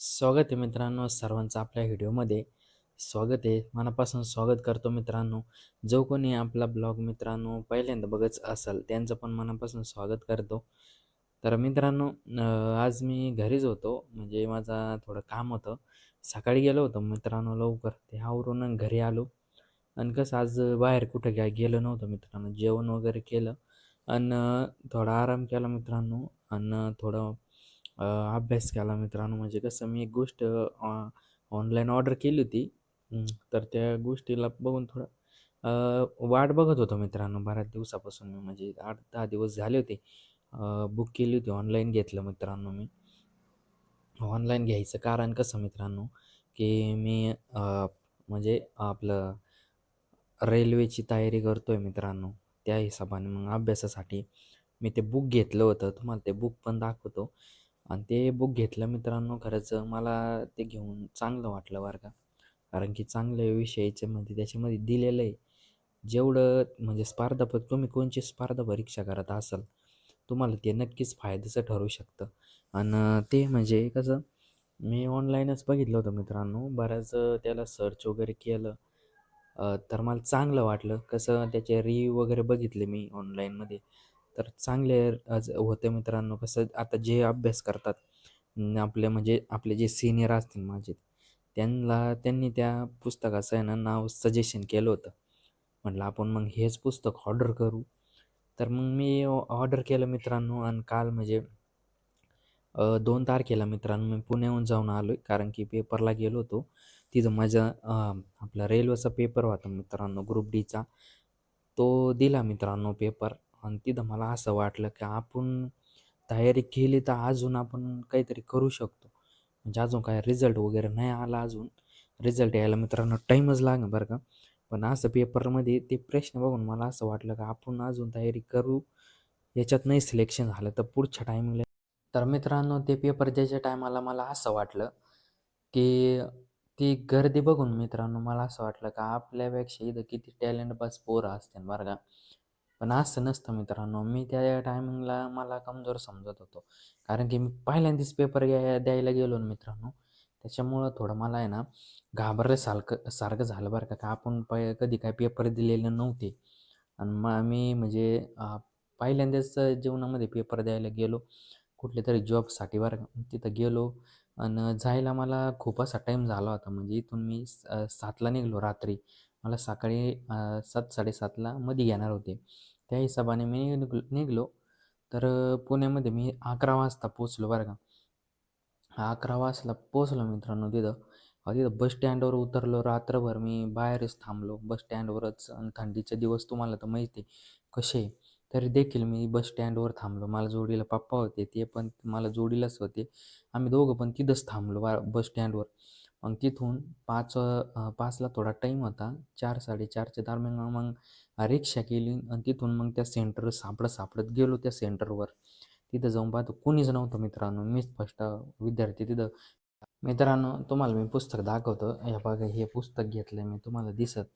स्वागत आहे मित्रांनो सर्वांचं आपल्या व्हिडिओमध्ये. स्वागत आहे, मनापासून स्वागत करतो मित्रांनो. जो कोणी आपला ब्लॉग मित्रांनो पहिल्यांदा बघत असेल त्यांचं पण मनापासून स्वागत करतो. तर मित्रांनो, आज मी घरीच होतो, म्हणजे माझा थोडं काम होतं. सकाळी गेलो होतो मित्रांनो लवकर, ते आवरून घरी आलो. आणि कसं आज बाहेर कुठं गेलो नव्हतं मित्रांनो, जेवण वगैरे केलं आणि थोडा आराम केला मित्रांनो. आणि थोडं अभ्यास केला मित्रांनो. म्हणजे कसं मी एक गोष्ट ऑनलाईन ऑर्डर केली होती. तर त्या गोष्टीला बघून थोडं वाट बघत होतो मित्रांनो बऱ्याच दिवसापासून. मी म्हणजे 8-10 दिवस झाले होते. बुक केली होती, ऑनलाईन घेतलं मित्रांनो मी. ऑनलाईन घ्यायचं कारण कसं मित्रांनो, की मी म्हणजे आपलं रेल्वेची तयारी करतोय मित्रांनो. त्या हिशोबाने मग अभ्यासासाठी मी ते बुक घेतलं होतं. तुम्हाला ते बुक पण दाखवतो. आणि ते बुक घेतलं मित्रांनो, खरंच मला ते घेऊन चांगलं वाटलं बरं का. कारण की चांगले विषय त्याच्यामध्ये दिलेलं आहे. जेवढं म्हणजे तुम्ही कोणची स्पर्धा परीक्षा करत असाल, तुम्हाला ते नक्कीच फायद्याचं ठरू शकतं. आणि ते म्हणजे कसं, मी ऑनलाईनच बघितलं होतं मित्रांनो. बऱ्याच त्याला सर्च वगैरे केलं. तर मला चांगलं वाटलं. कसं त्याचे रिव्ह्यू वगैरे बघितले मी ऑनलाईनमध्ये. तर चांगले होते मित्रांनो. कसं आता जे अभ्यास करतात, आपले म्हणजे आपले जे सीनियर असतील माझे, त्यांनी त्या पुस्तकाचं आहे ना नाव सजेशन केलं होतं. म्हटलं आपण मग हेच पुस्तक ऑर्डर करू. तर मग मी ऑर्डर केलं मित्रांनो. आणि काल म्हणजे 2 तारखेला मित्रांनो मी पुण्याहून जाऊन आलो आहे. कारण की पेपरला गेलो होतो. तिथं माझा आपला रेल्वेचा पेपर होता मित्रांनो, ग्रुप डीचा. तो दिला मित्रांनो पेपर. आणि तिथं मला असं वाटलं की आपण तयारी केली तर अजून आपण काहीतरी करू शकतो. म्हणजे अजून काय रिझल्ट वगैरे नाही आला अजून. रिझल्ट यायला मित्रांनो टाईमच लागेल बरं का. पण असं पेपरमध्ये ते प्रश्न बघून मला असं वाटलं की आपण अजून तयारी करू. याच्यात नाही सिलेक्शन झालं तर पुढच्या टायमिंगला. तर मित्रांनो, ते पेपर द्यायच्या टायमाला मला असं वाटलं, की ती गर्दी बघून मित्रांनो मला असं वाटलं का आपल्यापेक्षा इथं किती टॅलेंटबाज पोरं असतील बरं का. पण असं नसतं मित्रांनो. मी त्या टायमिंगला मला कमजोर समजत होतो. कारण की मी पहिल्यांदाच पेपर द्यायला गेलो ना मित्रांनो. त्याच्यामुळं थोडं मला आहे ना घाबरल्यासारखं सारखं झालं बरं का. का आपण कधी काय पेपर दिलेले नव्हते. आणि मग मी म्हणजे पहिल्यांदाच जीवनामध्ये पेपर द्यायला गेलो. कुठल्यातरी जॉबसाठी बरं का. तिथं गेलो आणि जायला मला खूप असा टाईम झाला होता. म्हणजे इथून मी 7ला निघालो रात्री. मला सकाळी 7-7:30ला मध्ये घेणार होते. त्या हिशोबाने मी निघालो. तर पुण्यामध्ये मी 11 वाजता पोहोचलो बरं का. 11 वाजता पोहोचलो मित्रांनो तिथं. तिथं बस स्टँडवर उतरलो. रात्रभर मी बाहेरच थांबलो बस स्टँडवरच. आणि थंडीचे दिवस तुम्हाला तर माहिती आहे कसे आहे. तरी देखील मी बस स्टँडवर थांबलो. मला जोडीला पप्पा होते, ते पण मला जोडीलाच होते. आम्ही दोघं पण तिथंच थांबलो बस स्टँडवर. मग तिथून 5ला थोडा टाईम होता. 4-4:30च्या दरम्यान मग रिक्षा केली. आणि तिथून मग त्या सेंटर सापडत गेलो त्या सेंटरवर. तिथं जाऊन पाहतो कोणीच नव्हतं मित्रांनो. मीच फर्स्ट विद्यार्थी तिथं. मित्रांनो, तुम्हाला मी पुस्तक दाखवतो. हे बघा, हे पुस्तक घेतलं मी. तुम्हाला दिसत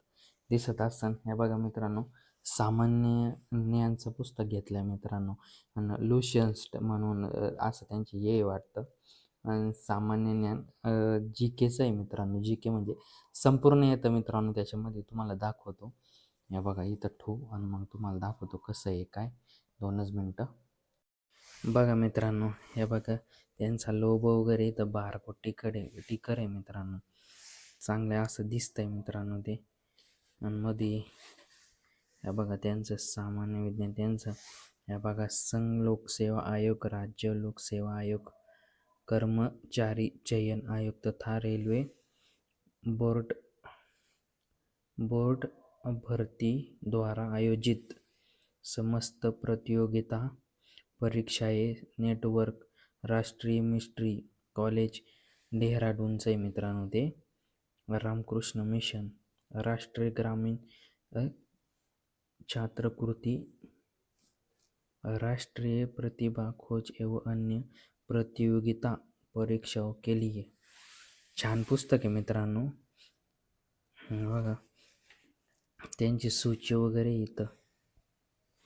दिसत असन. हे बघा मित्रांनो, सामान्य ज्ञानचं पुस्तक घेतलं आहे मित्रांनो. आणि लुशियन्स म्हणून असं त्यांची हे वाटतं. आणि सामान्य ज्ञान जी केचं आहे मित्रांनो. जी के म्हणजे संपूर्ण येतं मित्रांनो त्याच्यामध्ये. तुम्हाला दाखवतो. हे बघा इथं ठेवू आणि मग तुम्हाला दाखवतो कसं आहे काय. 2च मिनटं. बघा मित्रांनो, हे बघा त्यांचा लोगो वगैरे इथं बारकोट टिकर आहे मित्रांनो. चांगलं असं दिसतंय मित्रांनो ते. आणि मध्ये हे बघा त्यांचं सामान्य विज्ञान त्यांचं. हे बघा संघ लोकसेवा आयोग, राज्य लोकसेवा आयोग, कर्मचारी चयन आयोग तथा रेल्वे बोर्ड बोर्ड भरती द्वारा आयोजित समस्त प्रतियोगिता परीक्षाए नेटवर्क राष्ट्रीय मिस्ट्री कॉलेज डेहराडूनचं आहे मित्रांनो ते. रामकृष्ण मिशन, राष्ट्रीय ग्रामीण छात्रकृती, राष्ट्रीय प्रतिभा खोज एवं अन्य प्रतियोगिता परीक्षाओं के लिए. छान पुस्तक आहे मित्रांनो. बघा त्यांची सूची वगैरे इथं.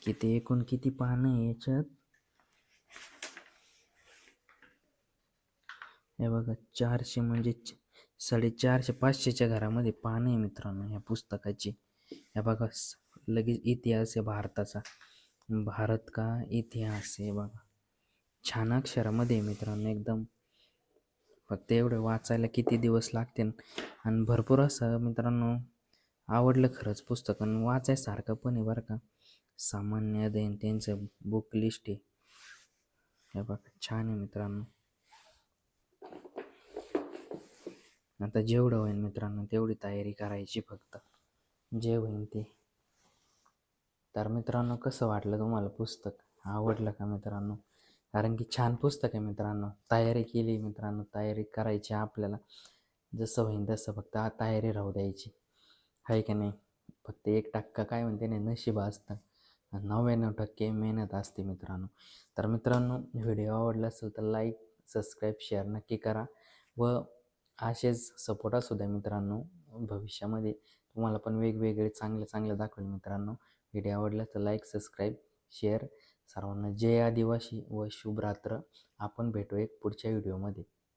किती एकूण किती पानं आहे याच्यात. हे बघा 400 म्हणजे 450 500च्या घरामध्ये पान आहे मित्रांनो ह्या पुस्तकाची. हे बघा लगेच इतिहास आहे भारताचा. भारत का इतिहास आहे बघा. छान अक्षरामध्ये आहे मित्रांनो एकदम. फक्त एवढं वाचायला किती दिवस लागतील. आणि भरपूर असं मित्रांनो आवडलं खरंच पुस्तक आणि वाचायसारखं पण आहे बरं का. सामान्य देन त्यांचं बुक लिस्ट आहे. हे बघा छान आहे मित्रांनो. आता जेवढं होईल मित्रांनो तेवढी तयारी करायची फक्त, जे होईल ते. तर मित्रांनो कसं वाटलं तुम्हाला पुस्तक, आवडलं का मित्रांनो? कारण की छान पुस्तक आहे मित्रांनो. तयारी केली मित्रांनो, तयारी करायची आपल्याला. जसं होईल तसं फक्त तयारी राहू द्यायची, आहे का नाही. फक्त 1% काय म्हणते नाही नशीब असतं, 99% मेहनत असते मित्रांनो. तर मित्रांनो व्हिडिओ आवडला असेल तर लाईक सबस्क्राईब शेअर नक्की करा. व असेच सपोर्ट असू द्या मित्रांनो. भविष्यामध्ये तुम्हाला पण वेगवेगळे चांगले चांगले दाखवेल मित्रांनो. व्हिडिओ आवडला तर लाईक सबस्क्राईब शेअर. सर्वांना जय आदिवासी व शुभ रात्र. आपण भेटू एक पुढच्या व्हिडिओमध्ये.